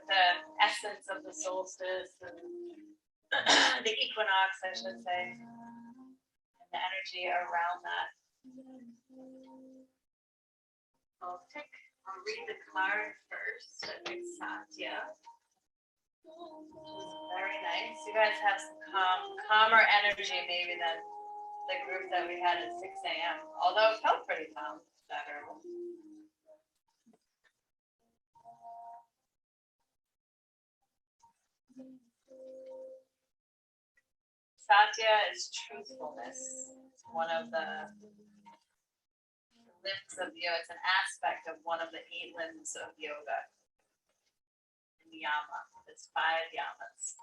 the essence of the solstice and the equinox, I should say, and the energy around that. I'll read the card first. I think Satya. Very nice. You guys have some calmer energy maybe than the group that we had at 6 a.m. Although it felt pretty calm that early. Satya is truthfulness. It's one of the limbs of yoga. It's an aspect of one of the 8 limbs of yoga. Yama. There's 5 yamas.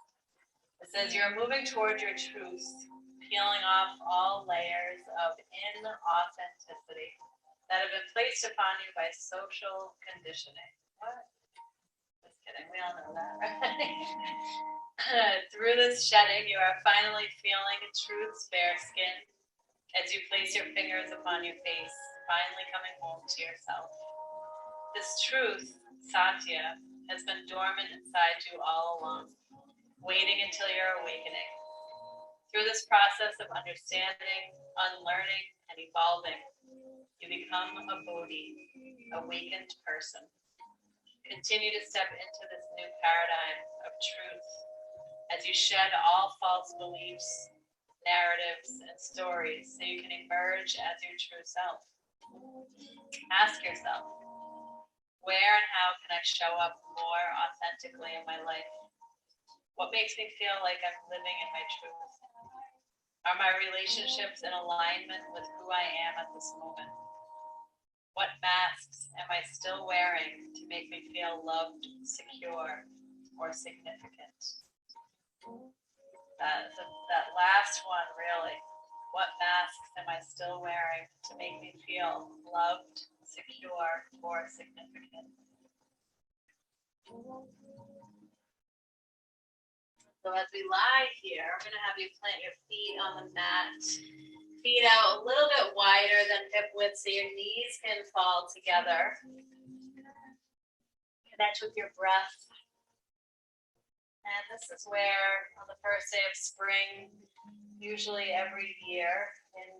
It says you're moving toward your truth, peeling off all layers of inauthenticity that have been placed upon you by social conditioning. What? Just kidding. We all know that, right? Through this shedding, you are finally feeling truth's bare skin as you place your fingers upon your face, finally coming home to yourself. This truth, Satya, has been dormant inside you all along, waiting until your awakening. Through this process of understanding, unlearning, and evolving, you become a Bodhi, awakened person. Continue to step into this new paradigm of truth as you shed all false beliefs, narratives, and stories so you can emerge as your true self. Ask yourself, where and how can I show up more authentically in my life? What makes me feel like I'm living in my truth? Are my relationships in alignment with who I am at this moment? What masks am I still wearing to make me feel loved, secure, or significant? That last one, really. What masks am I still wearing to make me feel loved, secure, or significant? So as we lie here, I'm going to have you plant your feet on the mat. Feet out a little bit wider than hip width so your knees can fall together. Connect with your breath. And this is where on the first day of spring, usually every year, and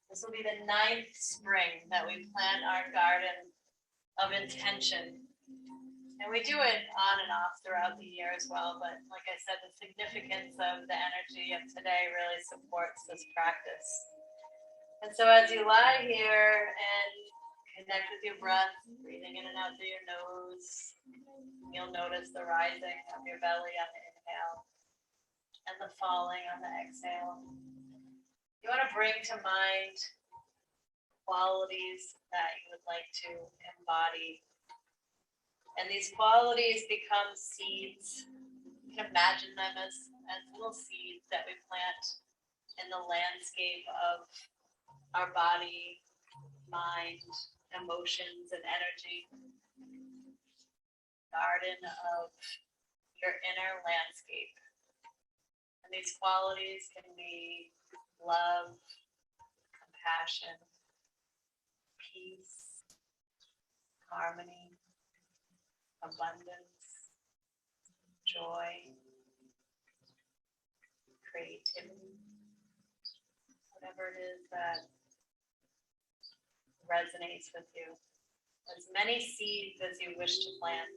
this will be the 9th spring that we plant our garden of intention. And we do it on and off throughout the year as well, but like I said, the significance of the energy of today really supports this practice. And so as you lie here and connect with your breath, breathing in and out through your nose, you'll notice the rising of your belly on the inhale and the falling on the exhale. You want to bring to mind qualities that you would like to embody. And these qualities become seeds. You can imagine them as little seeds that we plant in the landscape of our body, mind, emotions, and energy. Garden of your inner landscape. And these qualities can be love, compassion, peace, harmony, abundance, joy, creativity, whatever it is that resonates with you. As many seeds as you wish to plant.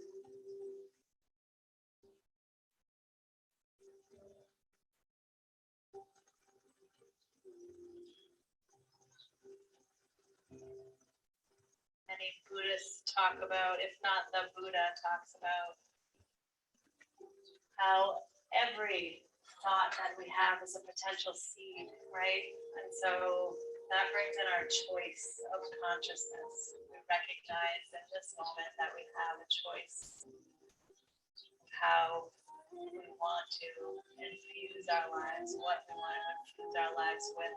Many Buddhists talk about, if not the Buddha talks about, how every thought that we have is a potential seed, right? And so that brings in our choice of consciousness. We recognize in this moment that we have a choice of how we want to infuse our lives, what we want to infuse our lives with.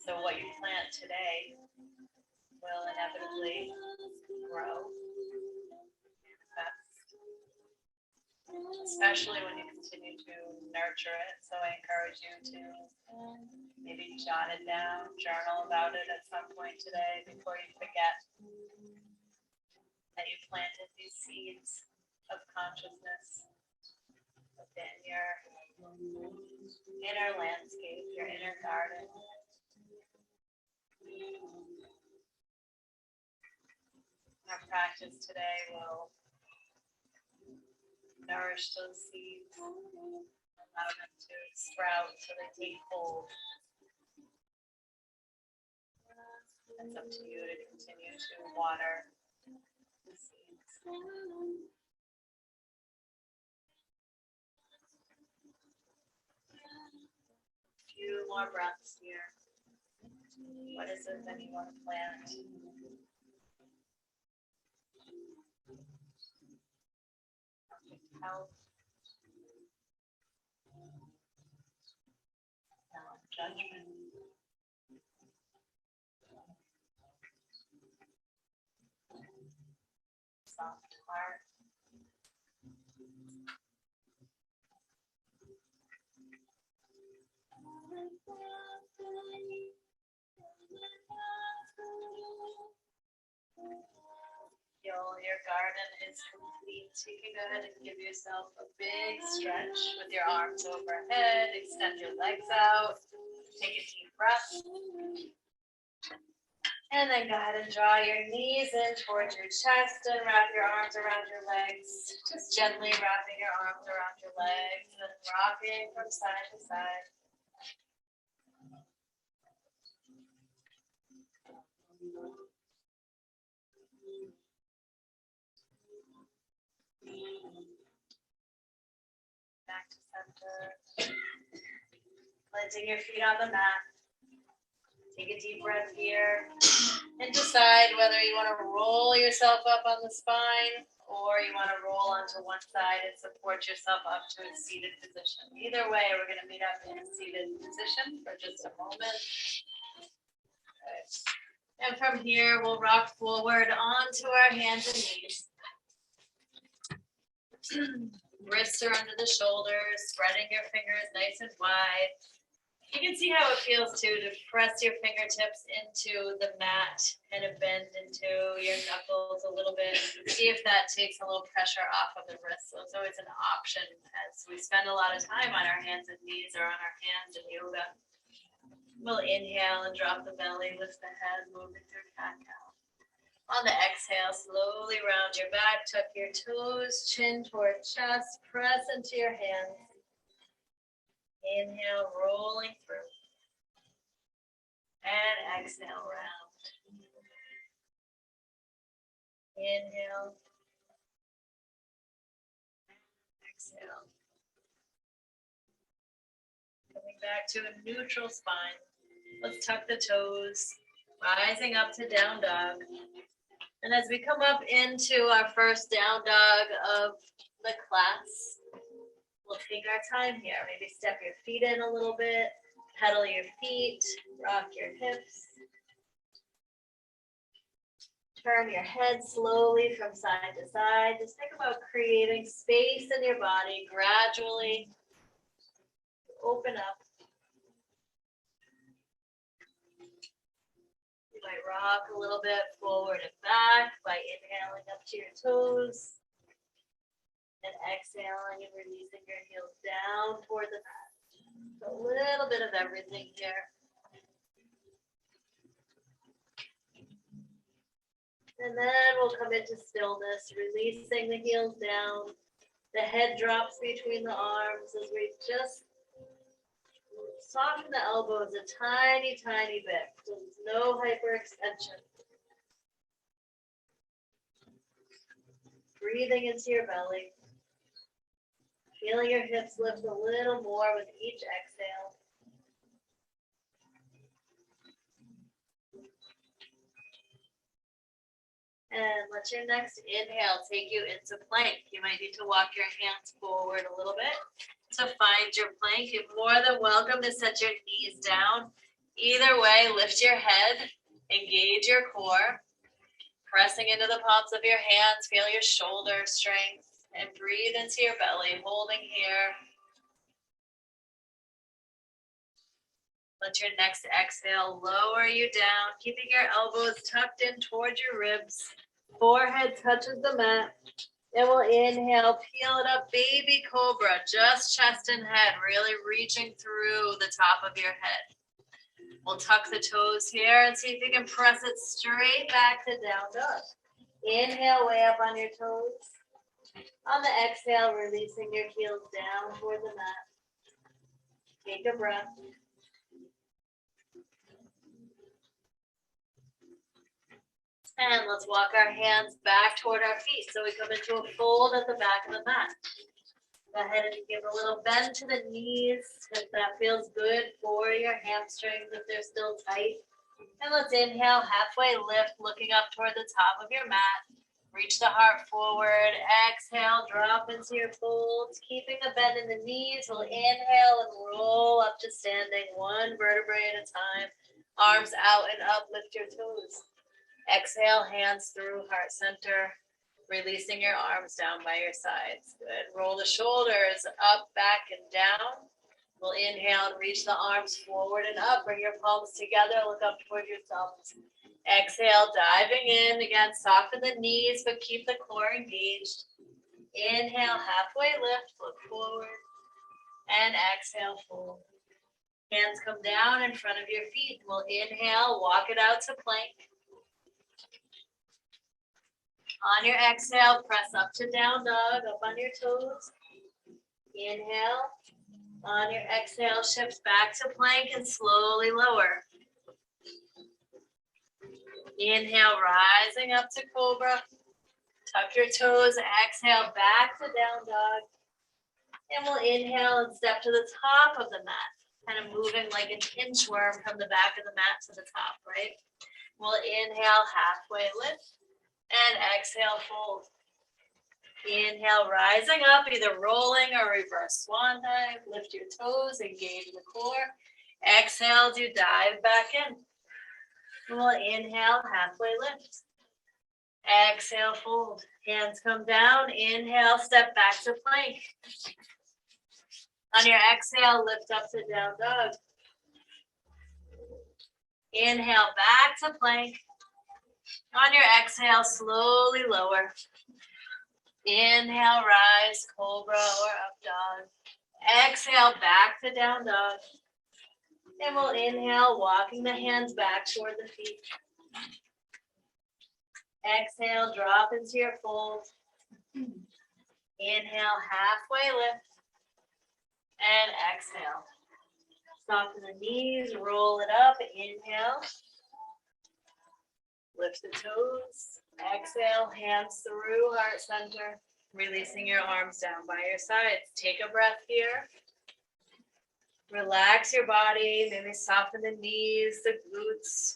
So what you plant today will inevitably grow, manifest, especially when you continue to nurture it. So I encourage you to maybe jot it down, journal about it at some point today before you forget. that you planted these seeds of consciousness within your inner landscape, your inner garden. Our practice today will nourish those seeds, allow them to sprout so they take hold. It's up to you to continue to water the seeds. A few more breaths here. What is it that you want to plant? Perfect health. Non-judgment. Soft heart. Your garden is complete. You can go ahead and give yourself a big stretch with your arms overhead. Extend your legs out. Take a deep breath. And then go ahead and draw your knees in towards your chest and wrap your arms around your legs. Just gently wrapping your arms around your legs and rocking from side to side. Back to center. Planting your feet on the mat. Take a deep breath here and decide whether you want to roll yourself up on the spine or you want to roll onto one side and support yourself up to a seated position. Either way, we're going to meet up in a seated position for just a moment. Good. And from here, we'll rock forward onto our hands and knees. Wrists are under the shoulders, spreading your fingers nice and wide. You can see how it feels too to press your fingertips into the mat, kind of bend into your knuckles a little bit. See if that takes a little pressure off of the wrists. So it's always an option as we spend a lot of time on our hands and knees or on our hands in yoga. We'll inhale and drop the belly, lift the head, moving through cat-cow. On the exhale, slowly round your back, tuck your toes, chin toward chest, press into your hands. Inhale, rolling through. And exhale, round. Inhale. Exhale. Coming back to a neutral spine. Let's tuck the toes, rising up to down dog. And as we come up into our first down dog of the class, we'll take our time here. Maybe step your feet in a little bit, pedal your feet, rock your hips. Turn your head slowly from side to side. Just think about creating space in your body gradually. Open up. You might rock a little bit forward and back by inhaling up to your toes. And exhaling and releasing your heels down toward the mat. A little bit of everything here. And then we'll come into stillness, releasing the heels down. The head drops between the arms as we just soften the elbows a tiny, tiny bit. So there's no hyperextension. Breathing into your belly. Feeling your hips lift a little more with each exhale. And let your next inhale take you into plank. You might need to walk your hands forward a little bit to find your plank. You're more than welcome to set your knees down. Either way, lift your head, engage your core, pressing into the palms of your hands, feel your shoulder strength. And breathe into your belly, holding here. Let your next exhale lower you down, keeping your elbows tucked in towards your ribs. Forehead touches the mat. Then we'll inhale, peel it up, baby cobra, just chest and head, really reaching through the top of your head. We'll tuck the toes here and see if you can press it straight back to down dog. Inhale, way up on your toes. On the exhale, releasing your heels down toward the mat. Take a breath. And let's walk our hands back toward our feet. So we come into a fold at the back of the mat. Go ahead and give a little bend to the knees if that feels good for your hamstrings if they're still tight. And let's inhale, halfway lift, looking up toward the top of your mat. Reach the heart forward. Exhale, drop into your folds. Keeping the bend in the knees. We'll inhale and roll up to standing, one vertebrae at a time. Arms out and up, lift your toes. Exhale, hands through heart center, releasing your arms down by your sides. Good. Roll the shoulders up, back, and down. We'll inhale and reach the arms forward and up. Bring your palms together. Look up toward yourself. Exhale, diving in. Again, soften the knees, but keep the core engaged. Inhale, halfway lift. Look forward. And exhale, fold. Hands come down in front of your feet. We'll inhale, walk it out to plank. On your exhale, press up to down dog, up on your toes. Inhale. On your exhale, shift back to plank and slowly lower. Inhale, rising up to cobra. Tuck your toes, exhale back to down dog. And we'll inhale and step to the top of the mat. Kind of moving like an inchworm from the back of the mat to the top, right? We'll inhale, halfway lift. And exhale, fold. Inhale, rising up, either rolling or reverse swan dive. Lift your toes, engage the core. Exhale, do dive back in. We'll inhale, halfway lift. Exhale, fold. Hands come down. Inhale, step back to plank. On your exhale, lift up to down dog. Inhale, back to plank. On your exhale, slowly lower. Inhale, rise, cobra or up dog. Exhale, back to down dog. And we'll inhale, walking the hands back toward the feet. Exhale, drop into your fold. Inhale, halfway lift. And exhale. Soften the knees, roll it up. Inhale. Lift the toes. Exhale, hands through heart center. Releasing your arms down by your sides. Take a breath here. Relax your body. Maybe soften the knees, the glutes.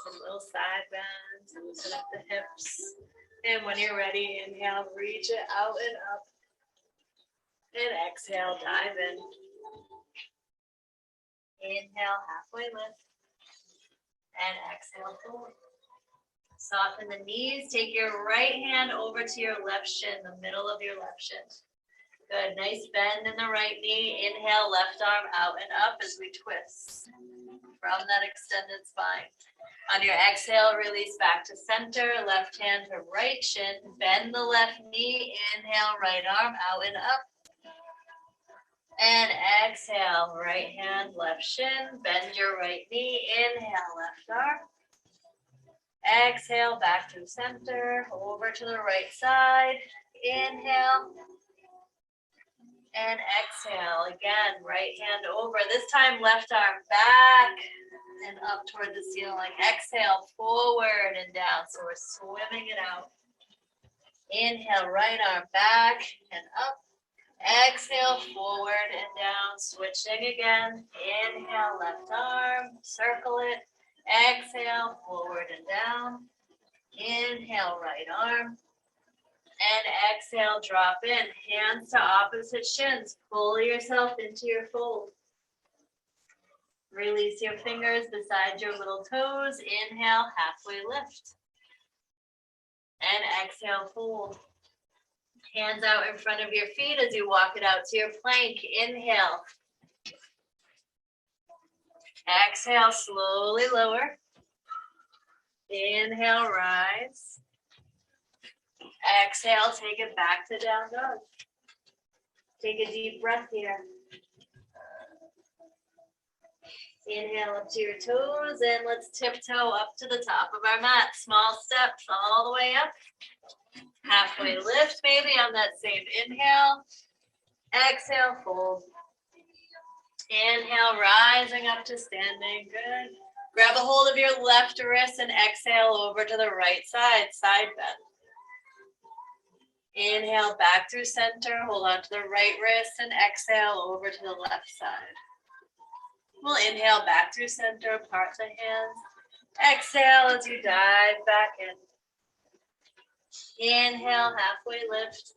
Some little side bends. Loosen up the hips. And when you're ready, inhale, reach it out and up. And exhale, dive in. Inhale, halfway lift. And exhale, forward. Soften the knees. Take your right hand over to your left shin, the middle of your left shin. Good. Nice bend in the right knee. Inhale, left arm out and up as we twist from that extended spine. On your exhale, release back to center. Left hand to right shin. Bend the left knee. Inhale, right arm out and up. And exhale, right hand, left shin. Bend your right knee. Inhale, left arm. Exhale, back to center. Over to the right side. Inhale. And exhale. Again, right hand over. This time, left arm back and up toward the ceiling. Exhale, forward and down. So we're swimming it out. Inhale, right arm back and up. Exhale, forward and down. Switching again. Inhale, left arm. Circle it. Exhale, forward and down. Inhale, right arm. And exhale, drop in. Hands to opposite shins. Pull yourself into your fold. Release your fingers beside your little toes. Inhale, halfway lift. And exhale, fold. Hands out in front of your feet as you walk it out to your plank. Inhale. Exhale, slowly lower. Inhale, rise. Exhale, take it back to down dog. Take a deep breath here. Inhale up to your toes, and let's tiptoe up to the top of our mat. Small steps all the way up. Halfway lift maybe on that same inhale. Exhale, fold. Inhale, rising up to standing. Good. Grab a hold of your left wrist and exhale over to the right side, side bend. Inhale back through center, hold on to the right wrist and exhale over to the left side. We'll inhale back through center, part the hands. Exhale as you dive back in. Inhale, halfway lift,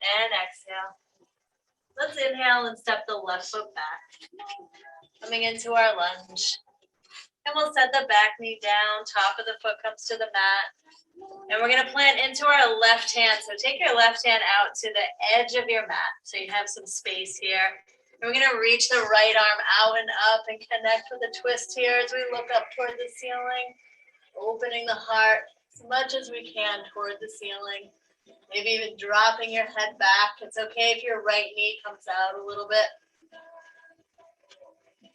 and exhale. Let's inhale and step the left foot back. Coming into our lunge. And we'll set the back knee down, top of the foot comes to the mat. And we're gonna plant into our left hand. So take your left hand out to the edge of your mat. So you have some space here. And we're gonna reach the right arm out and up and connect with a twist here as we look up toward the ceiling. Opening the heart as much as we can toward the ceiling. Maybe even dropping your head back. It's okay if your right knee comes out a little bit.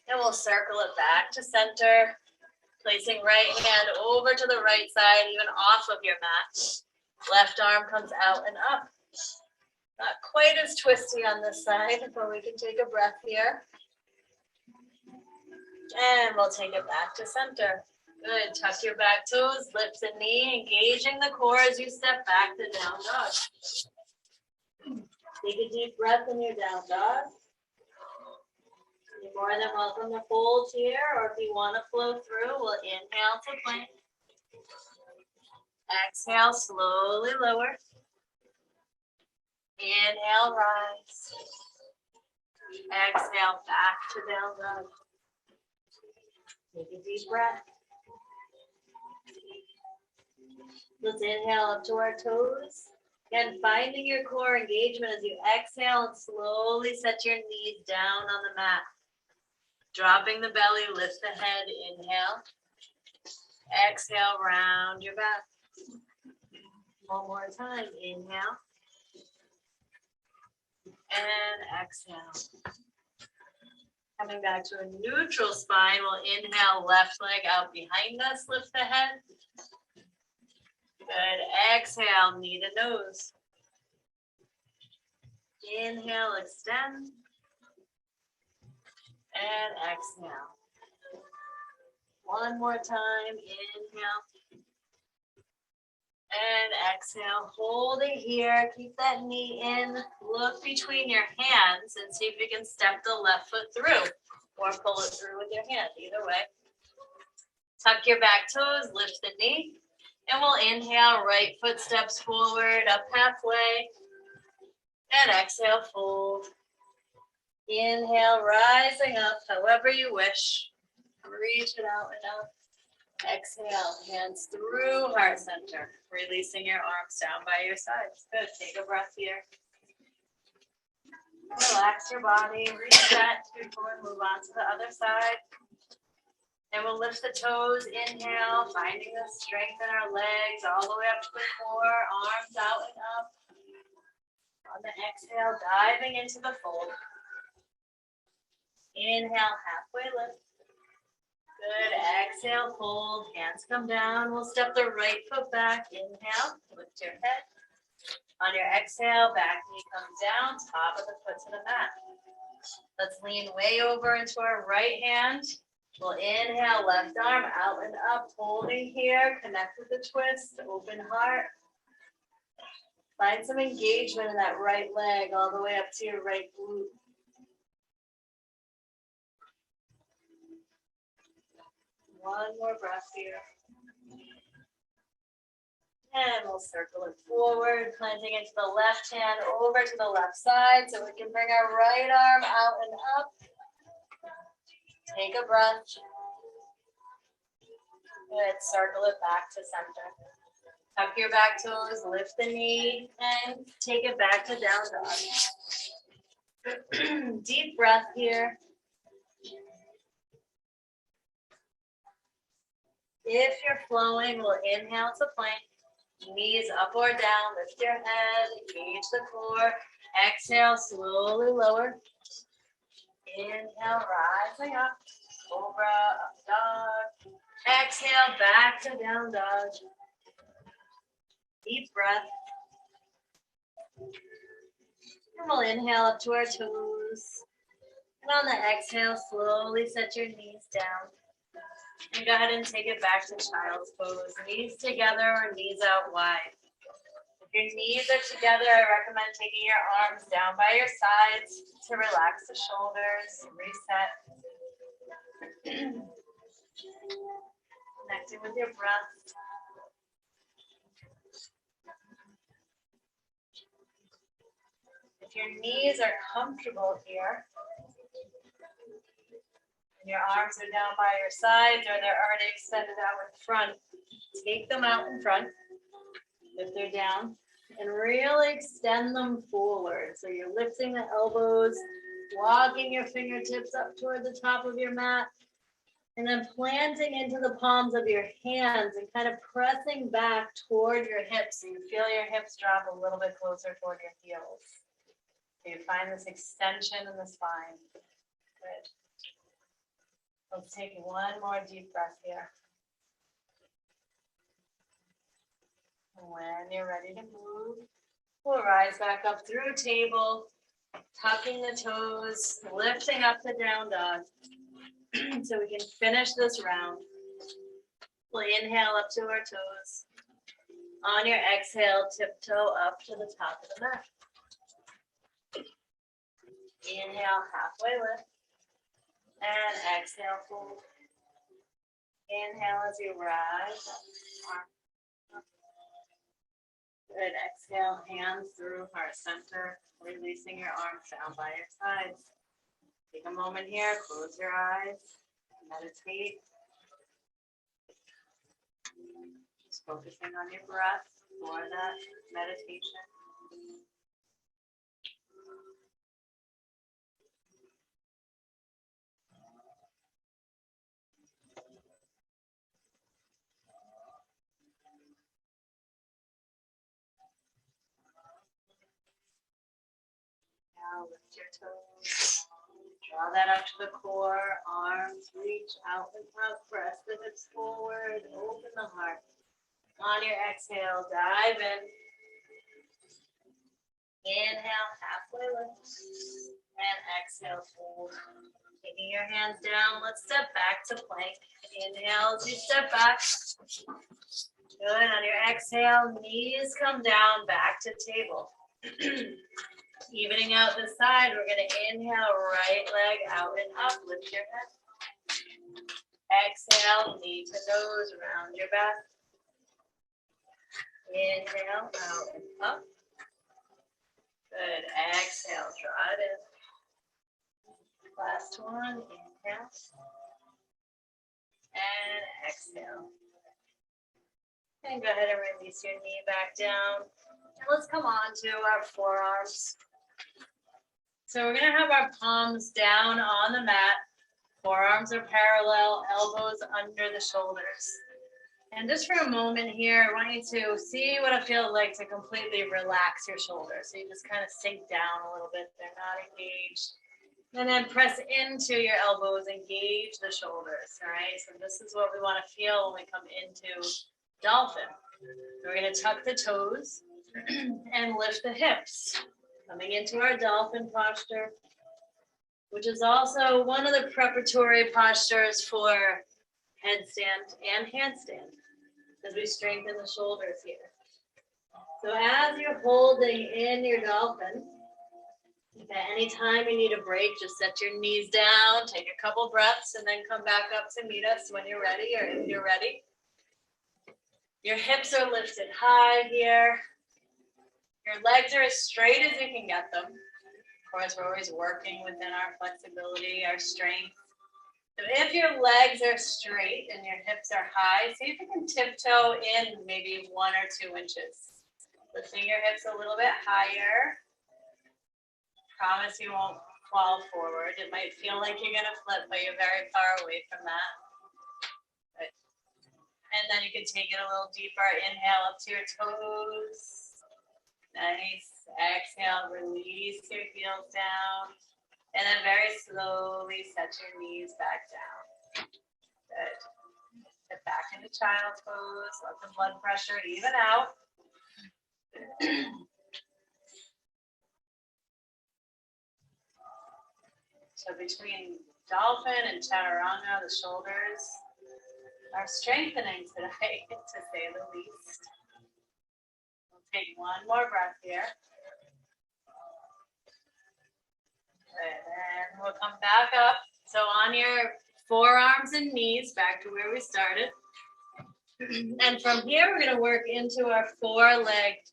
And we'll circle it back to center. Placing right hand over to the right side, even off of your mat. Left arm comes out and up. Not quite as twisty on this side, but we can take a breath here. And we'll take it back to center. Good. Tuck your back toes, lift the knee, engaging the core as you step back to down dog. Take a deep breath in your down dog. You're more than welcome to fold here, or if you want to flow through, we'll inhale to plank. Exhale, slowly lower. Inhale, rise. Exhale, back to down dog. Take a deep breath. Let's inhale up to our toes. Again, finding your core engagement as you exhale and slowly set your knees down on the mat. Dropping the belly, lift the head, inhale. Exhale, round your back. One more time, inhale. And exhale. Coming back to a neutral spine, we'll inhale, left leg out behind us, lift the head. Good, exhale, knee to nose. Inhale, extend. And exhale. One more time, inhale. And exhale, hold it here, keep that knee in, look between your hands and see if you can step the left foot through or pull it through with your hand, either way. Tuck your back toes, lift the knee, and we'll inhale, right foot steps forward, up halfway, and exhale, fold. Inhale, rising up, however you wish. Reach it out and up. Exhale, hands through heart center, releasing your arms down by your sides. Good, take a breath here. Relax your body, reset before we move on to the other side. And we'll lift the toes, inhale, finding the strength in our legs all the way up to the core, arms out and up. On the exhale, diving into the fold. Inhale, halfway lift. Good, exhale, fold, hands come down. We'll step the right foot back, inhale, lift your head. On your exhale, back knee comes down, top of the foot to the mat. Let's lean way over into our right hand. We'll inhale, left arm out and up, holding here, connect with the twist, open heart. Find some engagement in that right leg all the way up to your right glute. One more breath here. And we'll circle it forward, planting into the left hand over to the left side so we can bring our right arm out and up. Take a breath. Good, circle it back to center. Tuck your back toes, lift the knee, and take it back to down dog. Deep breath here. If you're flowing, we'll inhale to plank. Knees up or down, lift your head, engage the core. Exhale, slowly lower. Inhale, rising up. Cobra, up dog. Exhale, back to down dog. Deep breath. And we'll inhale up to our toes. And on the exhale, slowly set your knees down. And go ahead and take it back to child's pose. Knees together or knees out wide. If your knees are together, I recommend taking your arms down by your sides to relax the shoulders, reset. Connecting with your breath. If your knees are comfortable here, and your arms are down by your sides or they're already extended out in front, take them out in front, lift them down, and really extend them forward. So you're lifting the elbows, walking your fingertips up toward the top of your mat, and then planting into the palms of your hands and kind of pressing back toward your hips. So you feel your hips drop a little bit closer toward your heels. So you find this extension in the spine. Good. Let's take one more deep breath here. And when you're ready to move, we'll rise back up through table, tucking the toes, lifting up the down dog. So we can finish this round. We'll inhale up to our toes. On your exhale, tiptoe up to the top of the mat. Inhale, halfway lift. And exhale, fold. Inhale as you rise up. Good. Exhale, hands through heart center, releasing your arms down by your sides. Take a moment here, close your eyes, meditate. Just focusing on your breath for that meditation. Now lift your toes, draw that up to the core, arms reach out and up, press the hips forward, open the heart. On your exhale, dive in. Inhale, halfway lift, and exhale, fold. Taking your hands down, let's step back to plank. Inhale as you step back. Good, on your exhale, knees come down, back to table. Evening out the side, we're going to inhale, right leg out and up, lift your head. Exhale, knee to nose, round your back. Inhale, out and up. Good, exhale, draw it in. Last one, inhale. And exhale. And go ahead and release your knee back down. And let's come on to our forearms. So we're going to have our palms down on the mat. Forearms are parallel, elbows under the shoulders. And just for a moment here, I want you to see what it feels like to completely relax your shoulders. So you just kind of sink down a little bit. They're not engaged. And then press into your elbows, engage the shoulders. All right. So this is what we want to feel when we come into dolphin. So we're going to tuck the toes and lift the hips. Coming into our dolphin posture, which is also one of the preparatory postures for headstand and handstand, as we strengthen the shoulders here. So as you're holding in your dolphin, if at any time you need a break, just set your knees down, take a couple breaths, and then come back up to meet us when you're ready, or if you're ready. Your hips are lifted high here. Your legs are as straight as you can get them. Of course, we're always working within our flexibility, our strength. So if your legs are straight and your hips are high, see if you can tiptoe in maybe 1 or 2 inches. Lifting your hips a little bit higher. Promise you won't fall forward. It might feel like you're gonna flip, but you're very far away from that. Good. And then you can take it a little deeper. Inhale up to your toes. Nice. Exhale, release your heels down. And then very slowly set your knees back down. Good. Get back into child's pose. Let the blood pressure even out. So between dolphin and chaturanga, the shoulders are strengthening today, to say the least. We'll take one more breath here. Good. And we'll come back up. So on your forearms and knees, back to where we started. And from here, we're going to work into our four-legged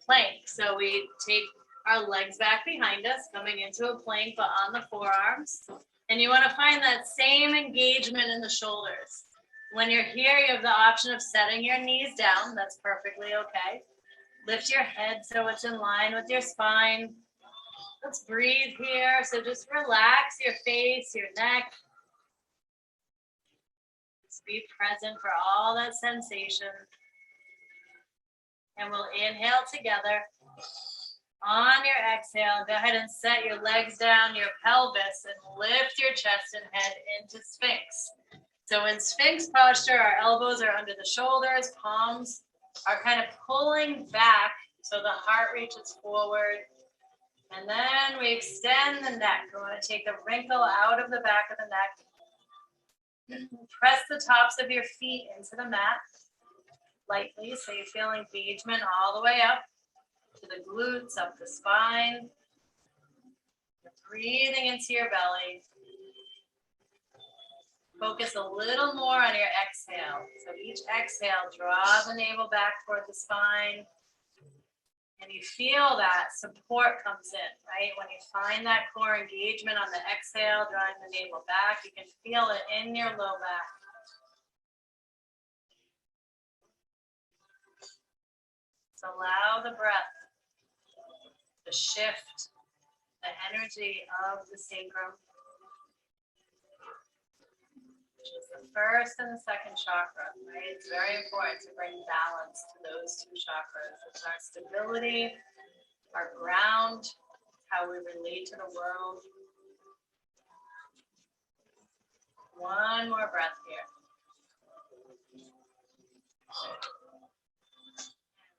plank. So we take our legs back behind us, coming into a plank, but on the forearms. And you want to find that same engagement in the shoulders. When you're here, you have the option of setting your knees down. That's perfectly okay. Lift your head so it's in line with your spine. Let's breathe here. So just relax your face, your neck. Just be present for all that sensation. And we'll inhale together. On your exhale, go ahead and set your legs down, your pelvis, and lift your chest and head into Sphinx. So in Sphinx posture, our elbows are under the shoulders, palms are kind of pulling back so the heart reaches forward. And then we extend the neck. We want to take the wrinkle out of the back of the neck. Press the tops of your feet into the mat lightly so you feel engagement all the way up to the glutes, up the spine. You're breathing into your belly. Focus a little more on your exhale. So each exhale, draw the navel back toward the spine. And you feel that support comes in, right? When you find that core engagement on the exhale, drawing the navel back, you can feel it in your low back. So allow the breath to shift the energy of the sacrum, which is the first and the second chakra, right? It's very important to bring balance to those two chakras. It's our stability, our ground, how we relate to the world. One more breath here.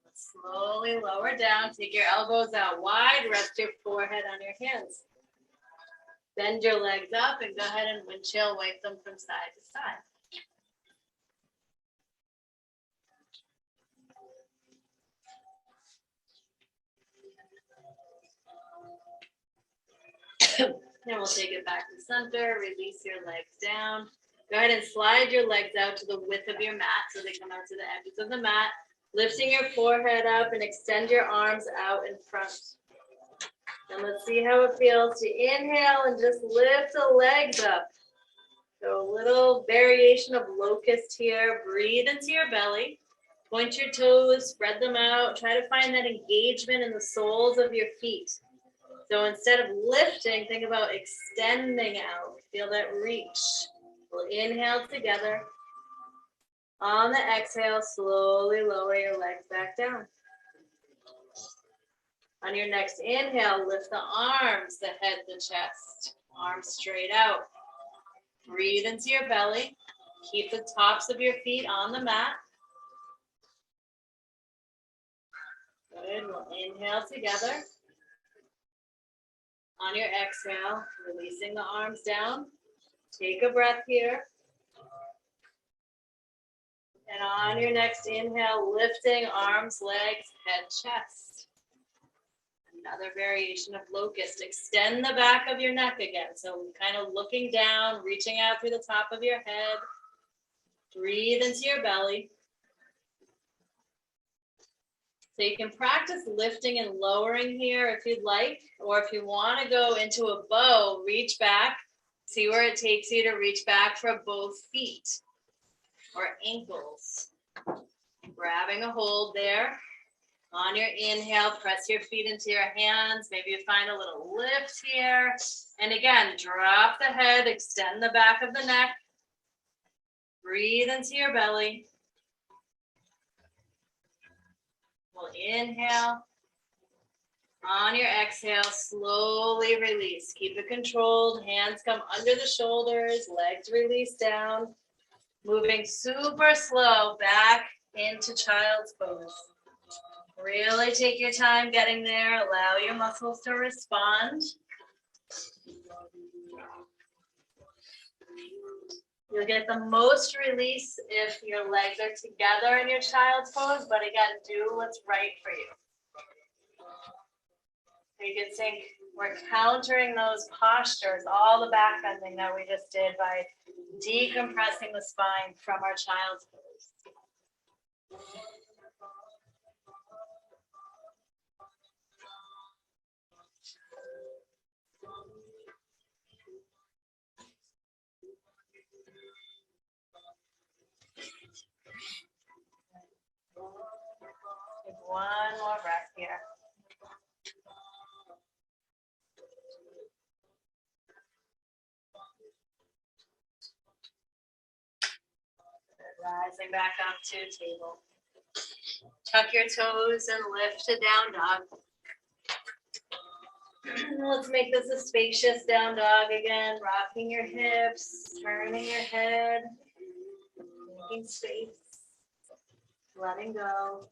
Let's slowly lower down. Take your elbows out wide. Rest your forehead on your hands. Bend your legs up and go ahead and windshield wipe them from side to side. Then we'll take it back to center, release your legs down. Go ahead and slide your legs out to the width of your mat so they come out to the edges of the mat. Lifting your forehead up and extend your arms out in front. And let's see how it feels to inhale and just lift the legs up. So a little variation of locust here. Breathe into your belly. Point your toes, spread them out. Try to find that engagement in the soles of your feet. So instead of lifting, think about extending out. Feel that reach. We'll inhale together. On the exhale, slowly lower your legs back down. On your next inhale, lift the arms, the head, the chest. Arms straight out. Breathe into your belly. Keep the tops of your feet on the mat. Good. We'll inhale together. On your exhale, releasing the arms down. Take a breath here. And on your next inhale, lifting arms, legs, head, chest. Another variation of locust. Extend the back of your neck again. So kind of looking down, reaching out through the top of your head. Breathe into your belly. So you can practice lifting and lowering here if you'd like, or if you want to go into a bow, reach back. See where it takes you to reach back for both feet or ankles. Grabbing a hold there. On your inhale, press your feet into your hands. Maybe you find a little lift here. And again, drop the head, extend the back of the neck. Breathe into your belly. inhale. On your exhale, slowly release. Keep it controlled. Hands come under the shoulders, legs release down. Moving super slow back into child's pose. Really take your time getting there. Allow your muscles to respond. You'll get the most release if your legs are together in your child's pose, but again, do what's right for you. You can think we're countering those postures, all the back bending that we just did by decompressing the spine from our child's pose. Take one more breath here. Rising back up to table. Tuck your toes and lift to down dog. Let's make this a spacious down dog again. Rocking your hips, turning your head, making space, letting go.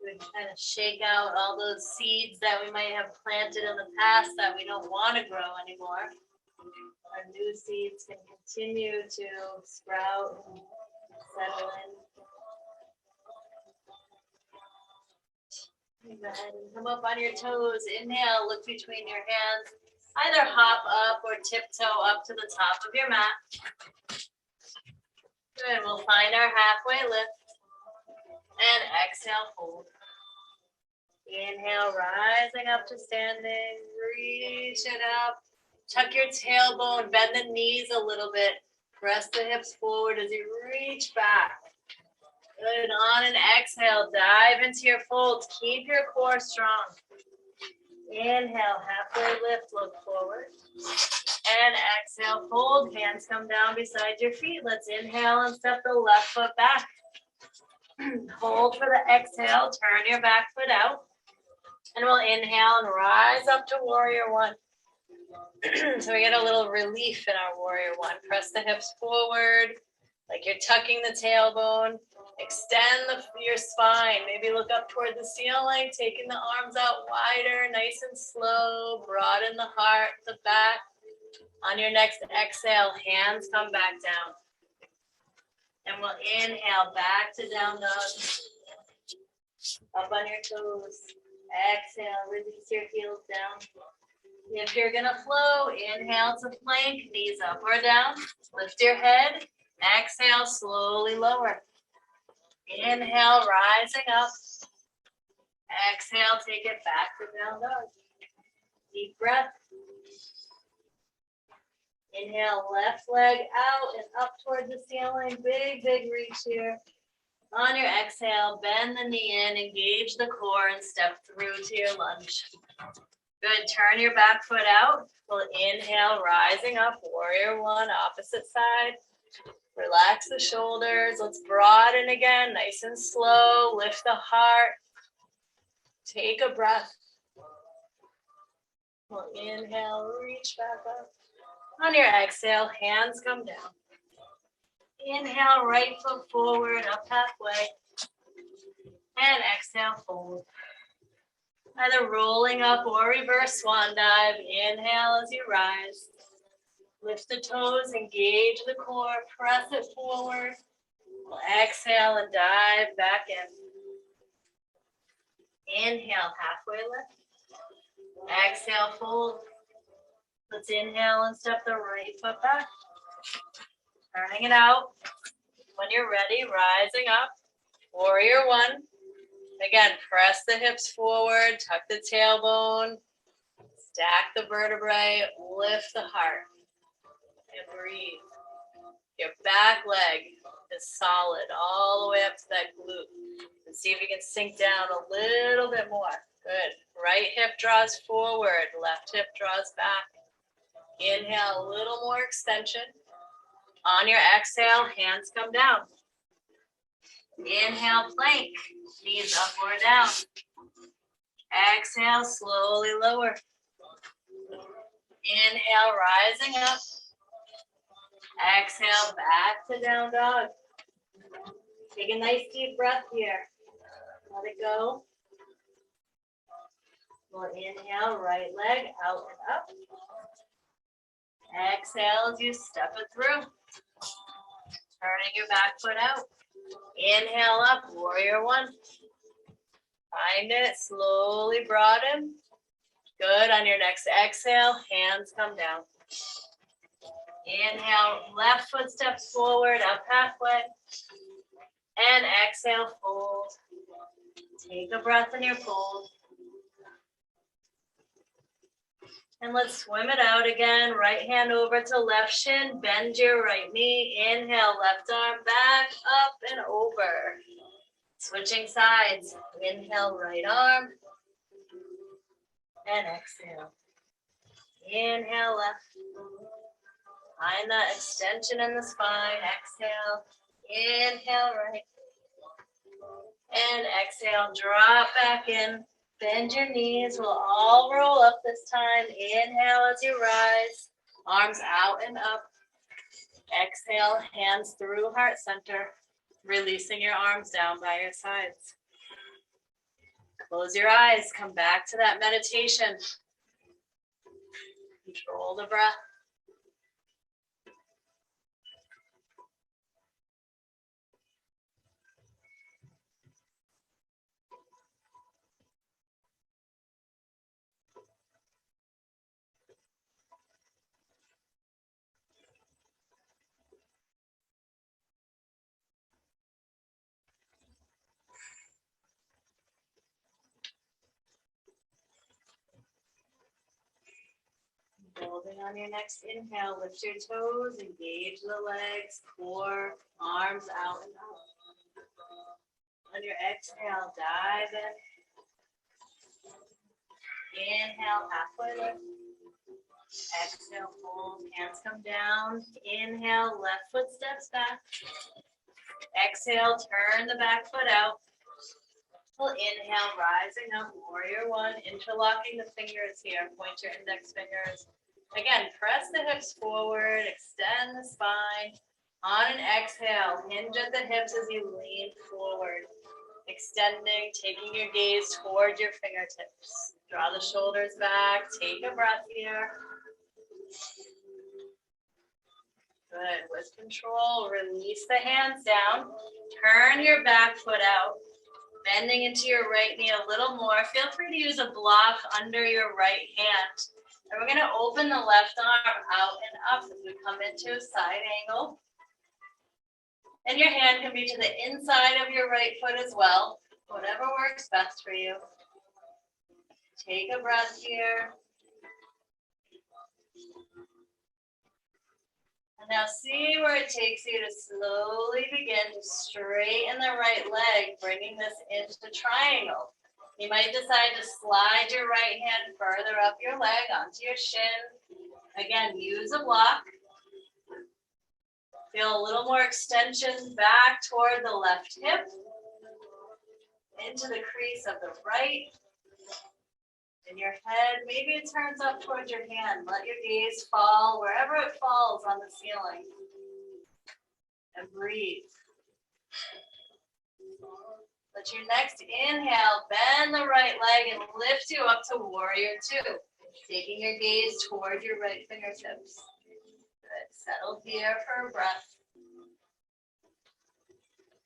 We kind of shake out all those seeds that we might have planted in the past that we don't want to grow anymore. Our new seeds can continue to sprout and settle in. Go ahead and come up on your toes. Inhale, look between your hands. Either hop up or tiptoe up to the top of your mat. Good, we'll find our halfway lift. And exhale, hold. Inhale, rising up to standing. Reach it up. Tuck your tailbone, bend the knees a little bit. Press the hips forward as you reach back. Good, on an exhale, dive into your folds. Keep your core strong. Inhale, halfway lift, look forward. And exhale, fold. Hands come down beside your feet. Let's inhale and step the left foot back. Hold for the exhale, turn your back foot out. And we'll inhale and rise up to warrior one. So we get a little relief in our warrior one. Press the hips forward, like you're tucking the tailbone. Extend your spine. Maybe look up toward the ceiling, taking the arms out wider, nice and slow. Broaden the heart, the back. On your next exhale, hands come back down. And we'll inhale back to down dog. Up on your toes. Exhale, release your heels down. If you're gonna flow, inhale to plank, knees up or down. Lift your head. Exhale, slowly lower. Inhale, rising up. Exhale, take it back to down dog. Deep breath. Inhale, left leg out and up toward the ceiling. Big, big reach here. On your exhale, bend the knee in, engage the core, and step through to your lunge. Good, turn your back foot out. We'll inhale, rising up, warrior one, opposite side. Relax the shoulders. Let's broaden again, nice and slow. Lift the heart. Take a breath. We'll inhale, reach back up. On your exhale, hands come down. Inhale, right foot forward, up halfway. And exhale, fold. Either rolling up or reverse swan dive. Inhale as you rise. Lift the toes, engage the core, press it forward. We'll exhale and dive back in. Inhale, halfway lift. Exhale, fold. Let's inhale and step the right foot back. Turning it out. When you're ready, rising up. Warrior one. Again, press the hips forward, tuck the tailbone, stack the vertebrae, lift the heart, and breathe. Your back leg is solid all the way up to that glute. And see if you can sink down a little bit more. Good. Right hip draws forward, left hip draws back. Inhale, a little more extension. On your exhale, hands come down. Inhale, plank, knees up or down. Exhale, slowly lower. Inhale, rising up. Exhale, back to down dog. Take a nice deep breath here. Let it go. We'll inhale, right leg out and up. Exhale as you step it through. Turning your back foot out. Inhale up, warrior one. Find it, slowly broaden. Good, on your next exhale, hands come down. Inhale, left foot steps forward, up halfway. And exhale, fold. Take a breath in your fold. And let's swim it out again. Right hand over to left shin. Bend your right knee. Inhale, left arm back, up and over. Switching sides. Inhale, right arm. And exhale. Inhale, left. Find that extension in the spine. Exhale. Inhale, right. And exhale, drop back in. Bend your knees. We'll all roll up this time. Inhale as you rise. Arms out and up. Exhale, hands through heart center. Releasing your arms down by your sides. Close your eyes. Come back to that meditation. Control the breath. Building on your next inhale, lift your toes, engage the legs, core, arms out and up. On your exhale, dive in. Inhale, halfway lift. Exhale, fold, hands come down. Inhale, left foot steps back. Exhale, turn the back foot out. We'll inhale, rising up, warrior one, interlocking the fingers here. Point your index fingers. Again, press the hips forward, extend the spine. On an exhale, hinge at the hips as you lean forward. Extending, taking your gaze toward your fingertips. Draw the shoulders back, take a breath here. Good, with control, release the hands down. Turn your back foot out. Bending into your right knee a little more. Feel free to use a block under your right hand. And we're going to open the left arm out and up as we come into a side angle. And your hand can be to the inside of your right foot as well. Whatever works best for you. Take a breath here. And now see where it takes you to slowly begin to straighten the right leg, bringing this into triangle. You might decide to slide your right hand further up your leg onto your shin. Again, use a block. Feel a little more extension back toward the left hip. Into the crease of the right. In your head, maybe it turns up towards your hand. Let your gaze fall wherever it falls on the ceiling. And breathe. Let your next inhale bend the right leg and lift you up to warrior two. Taking your gaze toward your right fingertips. Good. Settle here for a breath.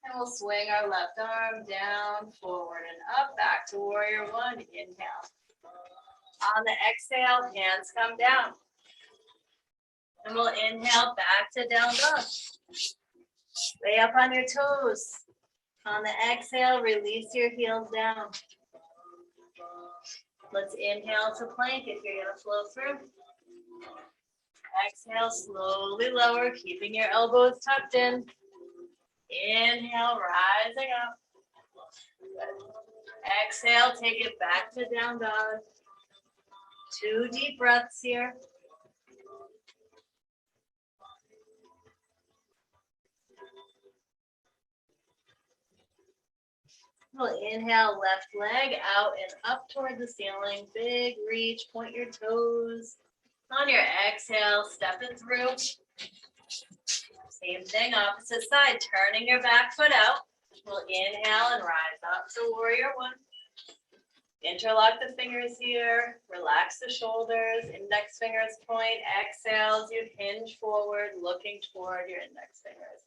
And we'll swing our left arm down, forward, and up. Back to warrior one. Inhale. On the exhale, hands come down. And we'll inhale back to down dog. Stay up on your toes. On the exhale, release your heels down. Let's inhale to plank if you're going to flow through. Exhale, slowly lower, keeping your elbows tucked in. Inhale, rising up. Exhale, take it back to down dog. 2 deep breaths here. We'll inhale, left leg out and up toward the ceiling. Big reach, point your toes. On your exhale, step it through. Same thing, opposite side, turning your back foot out. We'll inhale and rise up to warrior one. Interlock the fingers here, relax the shoulders, index fingers point, exhales, you hinge forward, looking toward your index fingers.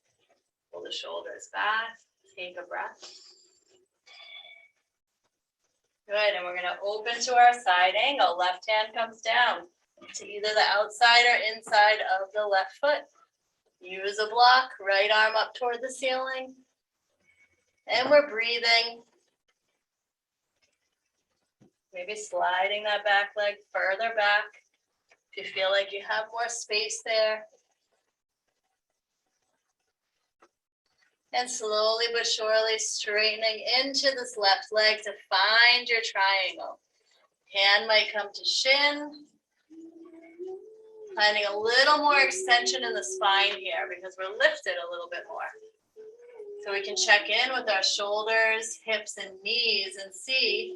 Pull the shoulders back, take a breath. Good, and we're gonna open to our side angle. Left hand comes down to either the outside or inside of the left foot. Use a block, right arm up toward the ceiling. And we're breathing. Maybe sliding that back leg further back if you feel like you have more space there. And slowly but surely straightening into this left leg to find your triangle. Hand might come to shin. Finding a little more extension in the spine here because we're lifted a little bit more. So we can check in with our shoulders, hips, and knees and see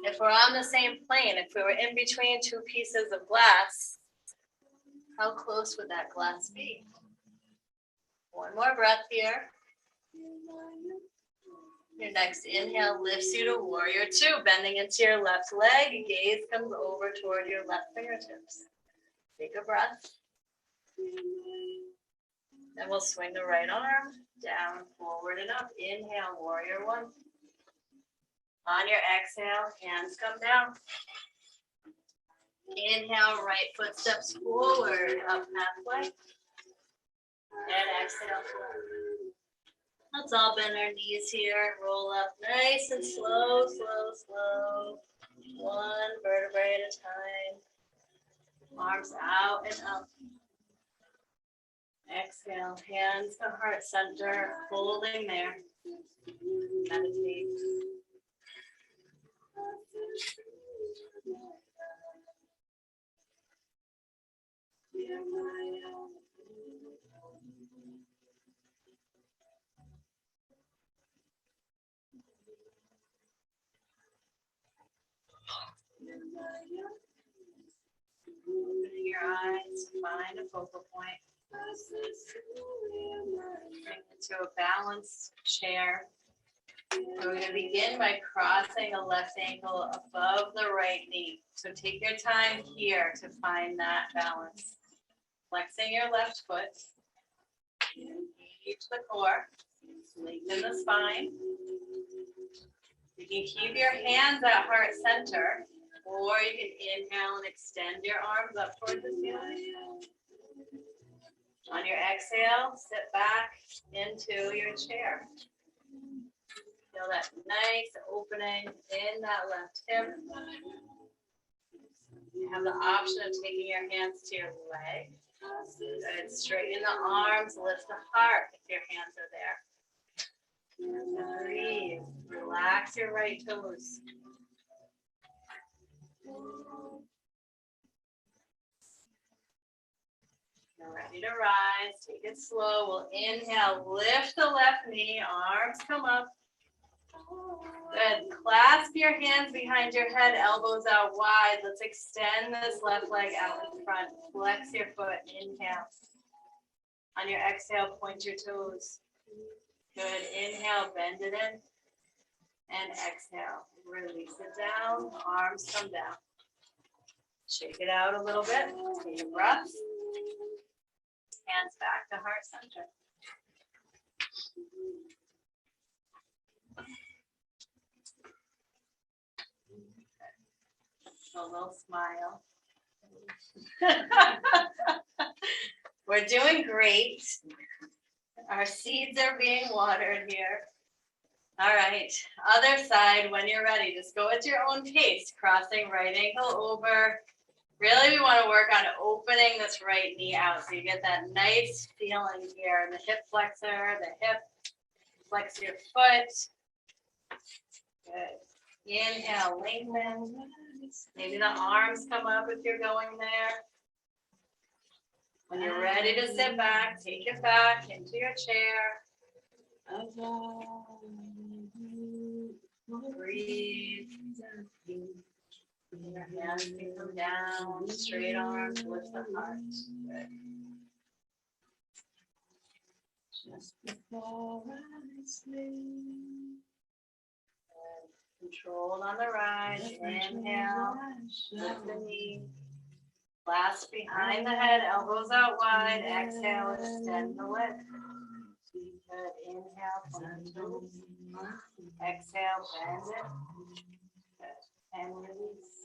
if we're on the same plane. If we were in between two pieces of glass, how close would that glass be? One more breath here. Your next inhale lifts you to warrior two, bending into your left leg. Gaze comes over toward your left fingertips. Take a breath. Then we'll swing the right arm down, forward and up. Inhale, warrior one. On your exhale, hands come down. Inhale, right foot steps forward, up halfway. And exhale, forward. Let's all bend our knees here. Roll up nice and slow, slow, slow. One vertebrae at a time. Arms out and up. Exhale, hands to heart center, holding there. Meditate. Opening your eyes, find a focal point. Bring it to a balanced chair. We're going to begin by crossing the left ankle above the right knee. So take your time here to find that balance. Flexing your left foot. Engage the core. Lengthen the spine. You can keep your hands at heart center, or you can inhale and extend your arms up toward the ceiling. On your exhale, sit back into your chair. Feel that nice opening in that left hip. You have the option of taking your hands to your leg. Good. Straighten the arms, lift the heart if your hands are there. And breathe. Relax your right toes. You're ready to rise. Take it slow. We'll inhale. Lift the left knee. Arms come up. Good. Clasp your hands behind your head. Elbows out wide. Let's extend this left leg out in front. Flex your foot. Inhale. On your exhale, point your toes. Good. Inhale. Bend it in. And exhale. Release it down. Arms come down. Shake it out a little bit. Take a breath. Hands back to heart center. A little smile. We're doing great. Our seeds are being watered here. All right, other side, when you're ready, just go at your own pace, crossing right ankle over. Really, we want to work on opening this right knee out so you get that nice feeling here in the hip flexor, the hip. Flex your foot. Good. Inhale, lengthen. Maybe the arms come up if you're going there. When you're ready to sit back, take it back into your chair. Breathe. Your hands can come down, straight arms, lift the heart. Good. Just before I sleep. Controlled on the right. Inhale. Lift the knee. Clasp behind the head, elbows out wide. Exhale, extend the leg. Good. Inhale, point the toes. Exhale, bend it. Good. And release.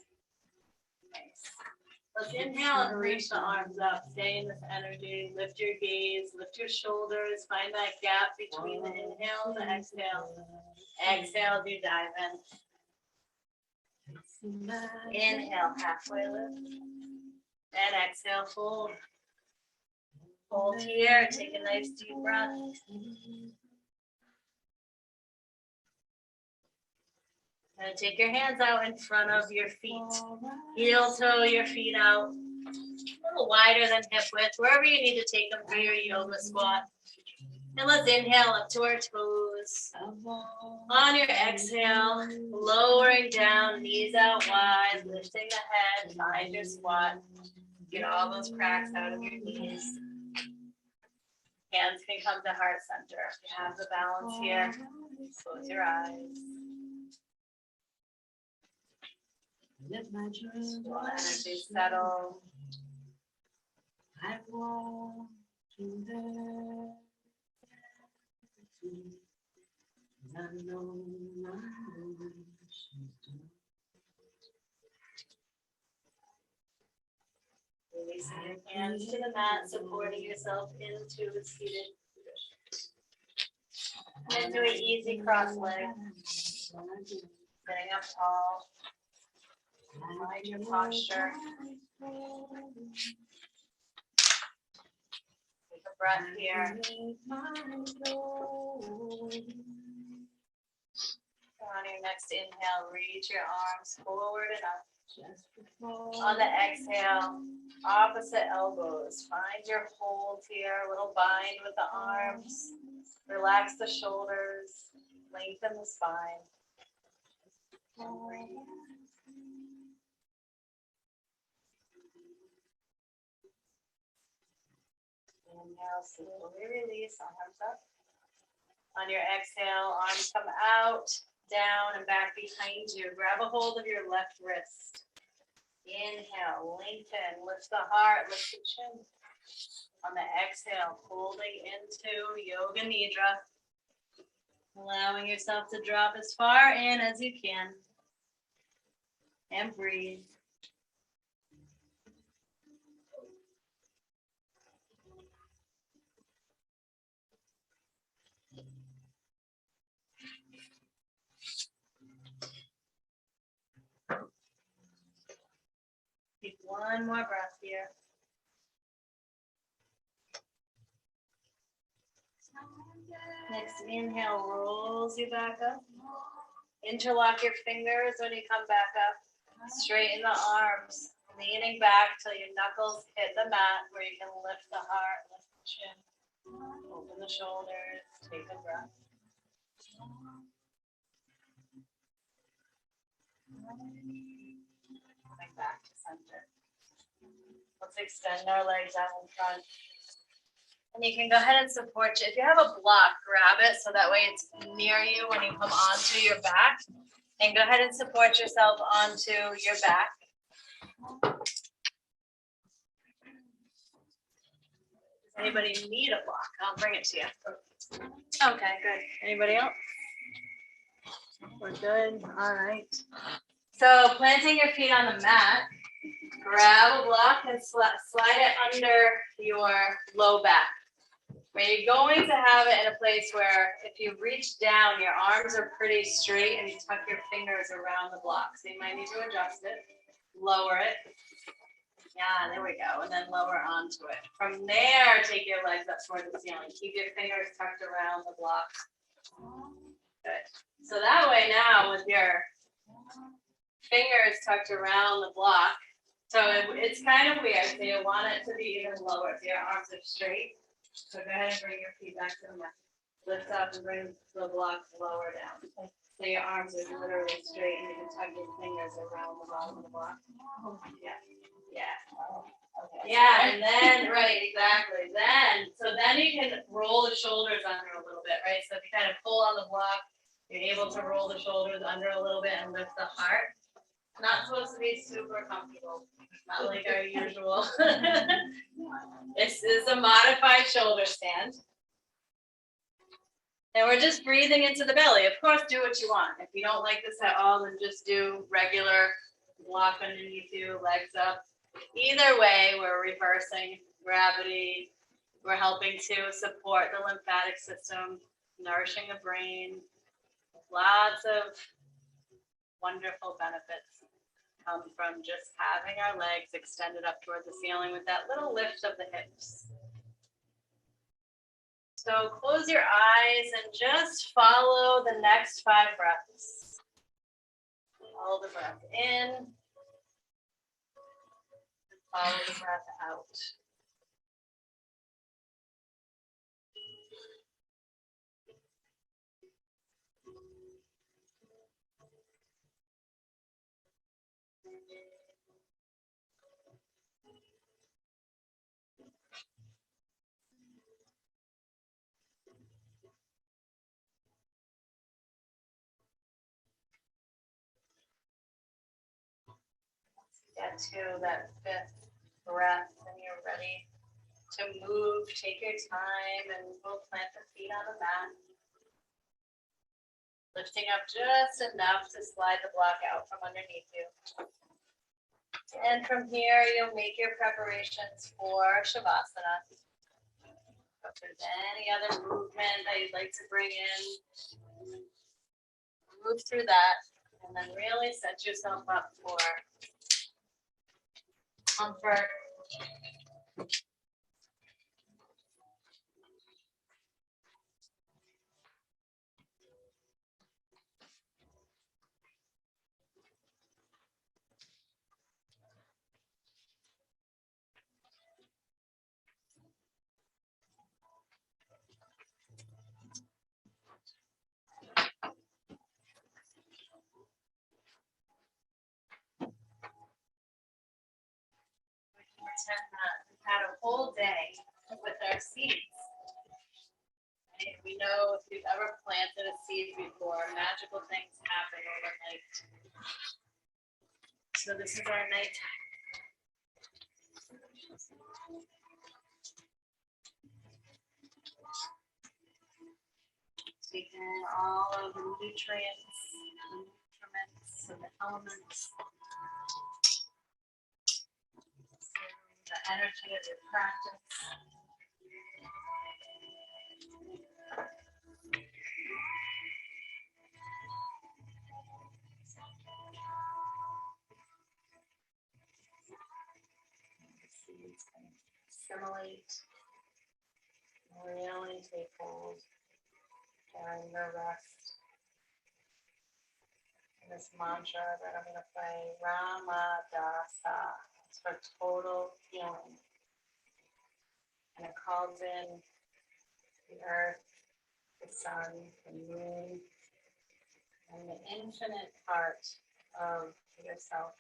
Nice. Let's inhale and reach the arms up. Stay in this energy. Lift your gaze. Lift your shoulders. Find that gap between the inhale and the exhale. Exhale, do dive in. Inhale, halfway lift. And exhale, fold. Hold here. Take a nice deep breath. And take your hands out in front of your feet. Heel toe your feet out. A little wider than hip width, wherever you need to take them for your yoga squat. And let's inhale up to our toes. On your exhale, lowering down, knees out wide, lifting the head, find your squat. Get all those cracks out of your knees. Hands can come to heart center. You have the balance here. Close your eyes. Let energy settle. I walk in there. I know my wish is done. Releasing your hands to the mat, supporting yourself into a seated position. And do an easy cross leg. Sitting up tall. Find your posture. Take a breath here. On your next inhale, reach your arms forward and up. On the exhale, opposite elbows. Find your hold here. A little bind with the arms. Relax the shoulders. Lengthen the spine. And breathe. Inhale, slowly release, arms up. On your exhale, arms come out, down, and back behind you. Grab a hold of your left wrist. Inhale, lengthen, lift the heart, lift the chin. On the exhale, folding into Yoga Nidra. Allowing yourself to drop as far in as you can. And breathe. Take one more breath here. Next inhale rolls you back up. Interlock your fingers when you come back up. Straighten the arms, leaning back till your knuckles hit the mat where you can lift the heart, lift the chin. Open the shoulders, take a breath. Coming back to center. Let's extend our legs out in front. And you can go ahead and support you. If you have a block, grab it so that way it's near you when you come onto your back. And go ahead and support yourself onto your back. Does anybody need a block? I'll bring it to you. Okay, good. Anybody else? We're good. All right. So planting your feet on the mat, grab a block and slide it under your low back. Where you're going to have it in a place where if you reach down, your arms are pretty straight and you tuck your fingers around the block. So you might need to adjust it, lower it. Yeah, there we go. And then lower onto it. From there, take your legs up toward the ceiling. Keep your fingers tucked around the block. Good. So that way now with your fingers tucked around the block, so it's kind of weird. So you want it to be even lower. So your arms are straight. So go ahead and bring your feet back to the mat. Lift up and bring the block lower down. So your arms are literally straight and you can tuck your fingers around the bottom of the block. Yeah. Yeah. Okay. Yeah, and then, right, exactly. Then you can roll the shoulders under a little bit, right? So if you kind of pull on the block, you're able to roll the shoulders under a little bit and lift the heart. Not supposed to be super comfortable. Not like our usual. This is a modified shoulder stand. And we're just breathing into the belly. Of course, do what you want. If you don't like this at all, then just do regular block underneath you, legs up. Either way, we're reversing gravity. We're helping to support the lymphatic system, nourishing the brain. Lots of wonderful benefits come from just having our legs extended up toward the ceiling with that little lift of the hips. So close your eyes and just follow the next 5 breaths. Follow the breath in. Follow the breath out. Get to that 5th breath and you're ready to move. Take your time and we'll plant the feet on the mat. Lifting up just enough to slide the block out from underneath you. And from here, you'll make your preparations for Shavasana. If there's any other movement that you'd like to bring in, move through that, and then really set yourself up for comfort. Pretend that we've had a whole day with our seeds. Right? We know if you've ever planted a seed before, magical things happen overnight. So this is our nighttime. Taking all of the nutrients, the nutriments, and the elements. The energy of your practice. Assimilate, really take hold during the rest. And this mantra that I'm going to play, Ramadasa. It's for total healing. And it calls in the earth, the sun, the moon, and the infinite part of yourself.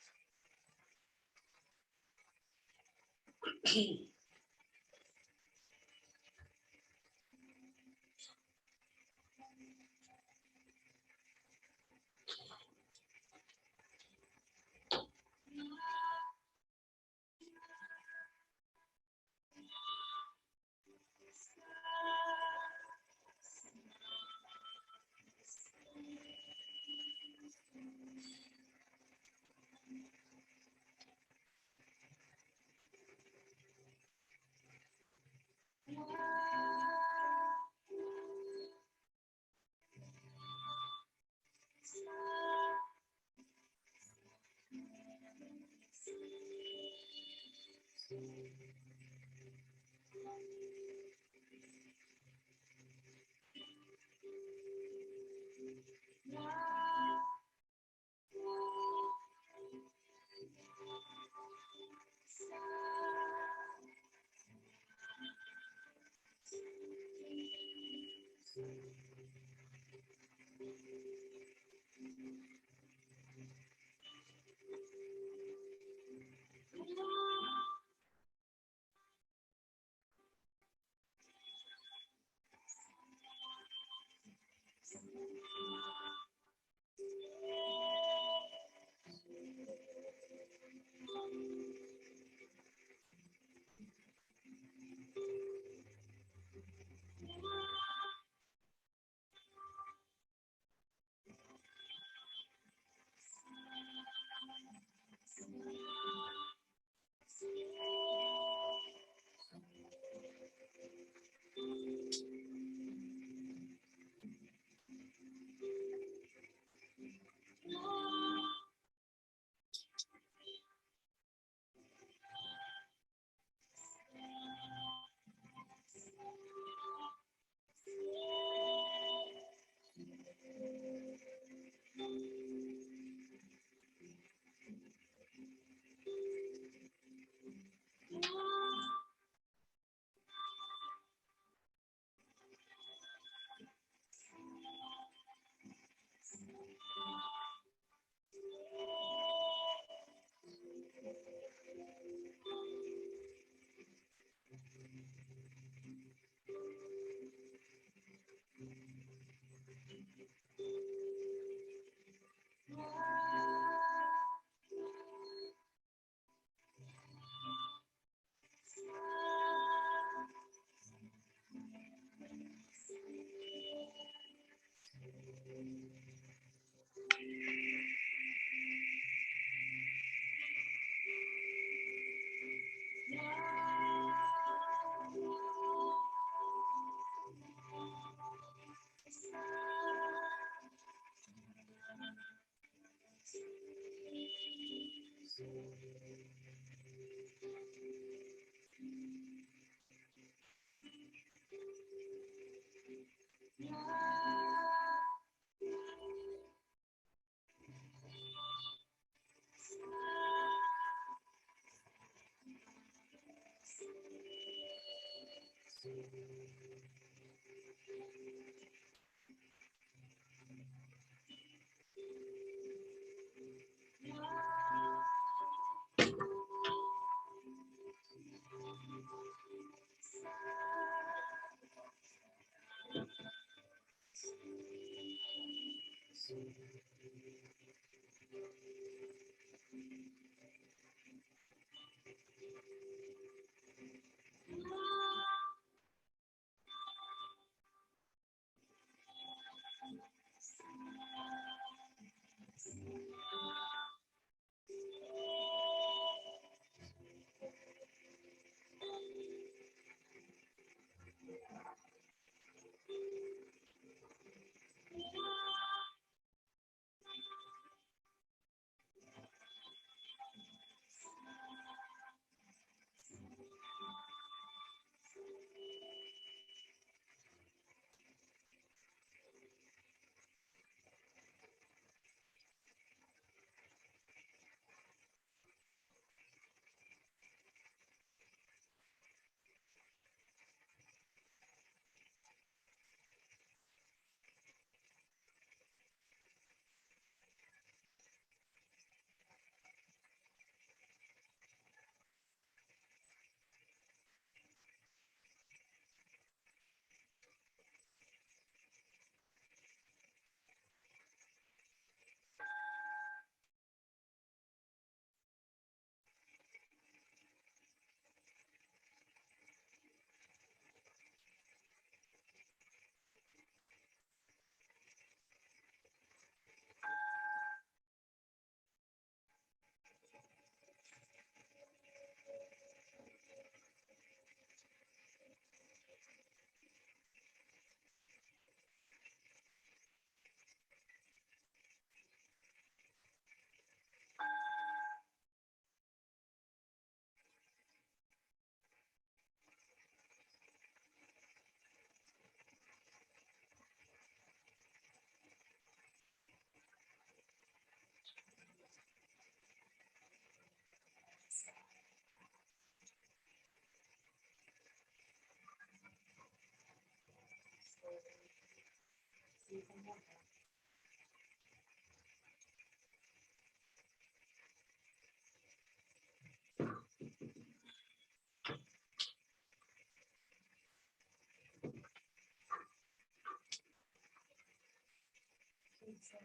Some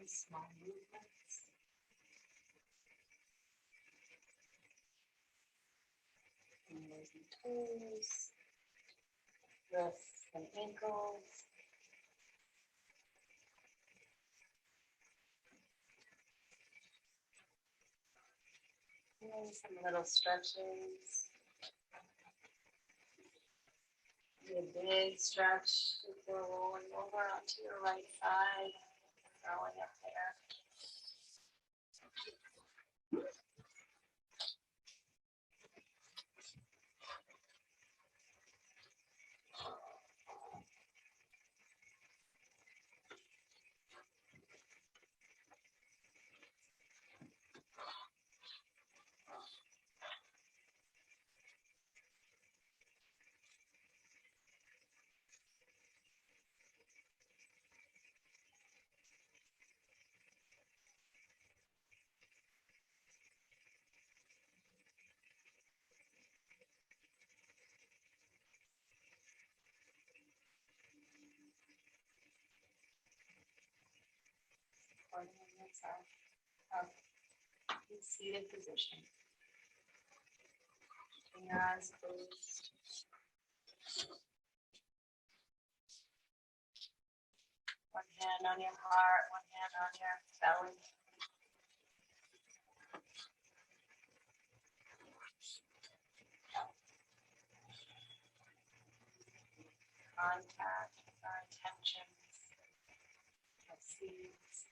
small movements. Fingers and toes, wrists and ankles. And some little stretches. Do a big stretch before rolling over onto your right side, throwing up there. Supporting yourself up in seated position. Keeping your eyes closed. One hand on your heart, one hand on your belly. Contact with our intentions, our seeds.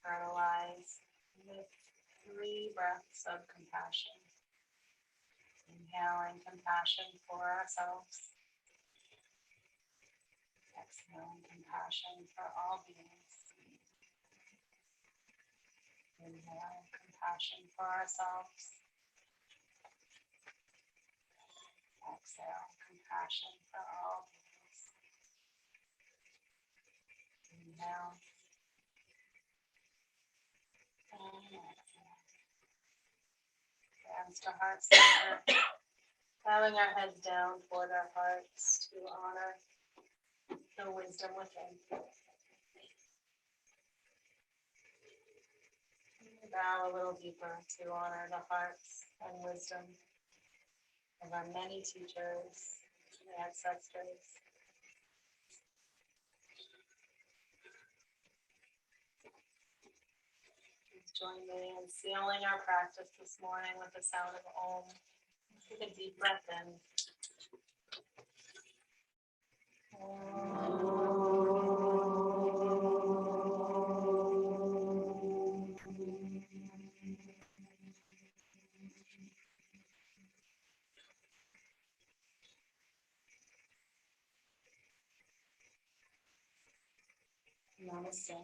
Internalize with 3 breaths of compassion. Inhaling compassion for ourselves. Exhaling compassion for all beings. Inhaling compassion for ourselves. Exhale compassion for all beings. Inhale. And exhale. Hands to heart center. Bowing our heads down toward our hearts to honor the wisdom within. Bow a little deeper to honor the hearts and wisdom of our many teachers and ancestors. Please join me in sealing our practice this morning with the sound of Om. Take a deep breath in. Namaste.